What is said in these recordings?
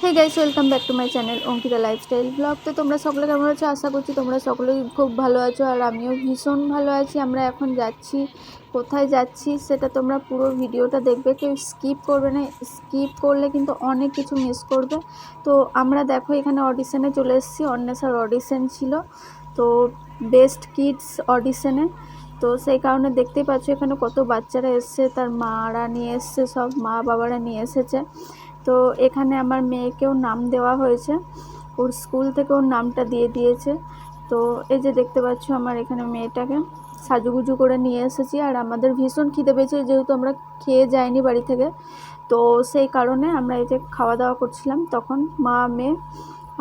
Hey guys, welcome back to my channel Ankita lifestyle blog. তো তোমরা সকলে কেমন আছো? আশা করছি তোমরা সকলেই খুব ভালো আছো, আর আমিও ভীষণ ভালো আছি। আমরা এখন যাচ্ছি, কোথায় যাচ্ছি সেটা তোমরা পুরো ভিডিওটা দেখবে, কেউ স্কিপ করবে না। স্কিপ করলে কিন্তু অনেক কিছু মিস করবে। তো আমরা দেখো এখানে অডিশনে চলে এসেছি, অন্বেষার অডিশন ছিল, তো বেস্ট কিডস অডিশনে। তো সেই কারণে দেখতেই পাচ্ছ এখানে কত বাচ্চারা এসছে, তার মারা নিয়ে এসছে, সব মা বাবারা নিয়ে এসেছে। তো এখানে আমার মেয়েকেও নাম দেওয়া হয়েছে, ওর স্কুল থেকে ওর নামটা দিয়ে দিয়েছে। তো এই যে দেখতে পাচ্ছ আমার এখানে মেয়েটাকে সাজুগুজু করে নিয়ে এসেছি, আর আমাদের ভীষণ খিদে পেয়েছে যেহেতু আমরা খেয়ে যাইনি বাড়ি থেকে। তো সেই কারণে আমরা এই যে খাওয়া দাওয়া করছিলাম তখন মা মেয়ে,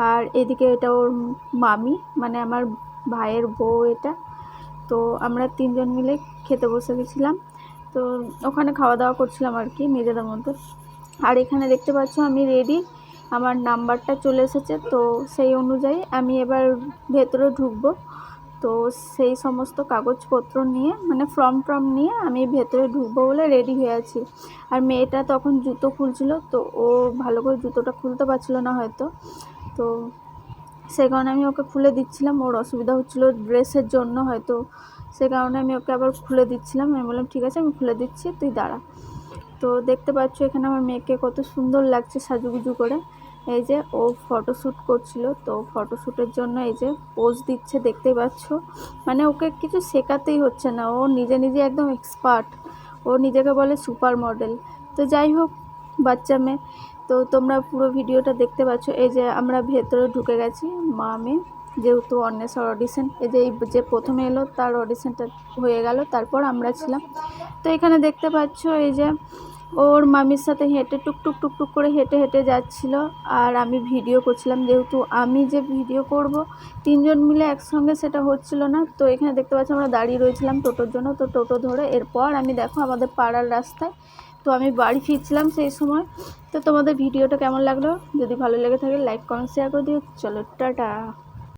আর এদিকে এটা ওর মামি, মানে আমার ভাইয়ের বউ এটা। তো আমরা তিনজন মিলে খেতে বসে গেছিলাম, তো ওখানে খাওয়া দাওয়া করছিলাম আর কি নিজেদের মধ্যে। আর এখানে দেখতে পাচ্ছ আমি রেডি, আমার নাম্বারটা চলে এসেছে, তো সেই অনুযায়ী আমি এবার ভেতরে ঢুকবো। তো সেই সমস্ত কাগজপত্র নিয়ে, মানে ফর্ম নিয়ে আমি ভেতরে ঢুকবো বলে রেডি হয়ে আছি। আর মেয়েটা তখন জুতো খুলছিল, তো ও ভালো করে জুতোটা খুলতে পারছিল না হয়তো, তো সেই কারণে আমি ওকে খুলে দিচ্ছিলাম। ওর অসুবিধা হচ্ছিলো ড্রেসের জন্য হয়তো, সে কারণে আমি ওকে আবার খুলে দিচ্ছিলাম। আমি বললাম ঠিক আছে আমি খুলে দিচ্ছি, তুই দাঁড়া। তো দেখতে পাচ্ছ এখানে আমার মেয়েকে কত সুন্দর লাগছে সাজুগুজু করে। এই যে ও ফটোশ্যুট করছিল, তো ফটোশ্যুটের জন্য এই যে পোজ দিচ্ছে দেখতেই পাচ্ছ। মানে ওকে কিছু শেখাতেই হচ্ছে না, ও নিজে নিজে একদম এক্সপার্ট, ও নিজেকে বলে সুপার মডেল। তো যাই হোক, বাচ্চা মেয়ে। তো তোমরা পুরো ভিডিওটা দেখতে পাচ্ছ। এই যে আমরা ভেতরে ঢুকে গেছি মা মেয়ে, যেহেতু অন্বেষার অডিশন, এই যে প্রথমে এলো তার অডিশনটা হয়ে গেল, তারপর আমরা ছিলাম। তো এখানে দেখতে পাচ্ছ এই যে ওর মামির সাথে হেঁটে টুকটুক করে হেঁটে হেঁটে যাচ্ছিল, আর আমি ভিডিও করছিলাম। যেহেতু আমি যে ভিডিও করব তিনজন মিলে একসঙ্গে সেটা হচ্ছিল না। তো এখানে দেখতে পাচ্ছি আমরা দাঁড়িয়ে রয়েছিলাম টোটোর জন্য, তো টোটো ধরে এরপর আমি দেখো আমাদের পাড়ার রাস্তায়, তো আমি বাড়ি ফিরছিলাম সেই সময়। তো তোমাদের ভিডিওটা কেমন লাগলো? যদি ভালো লেগে থাকে লাইক কমেন্ট শেয়ার করে দিও। চলো টাটা।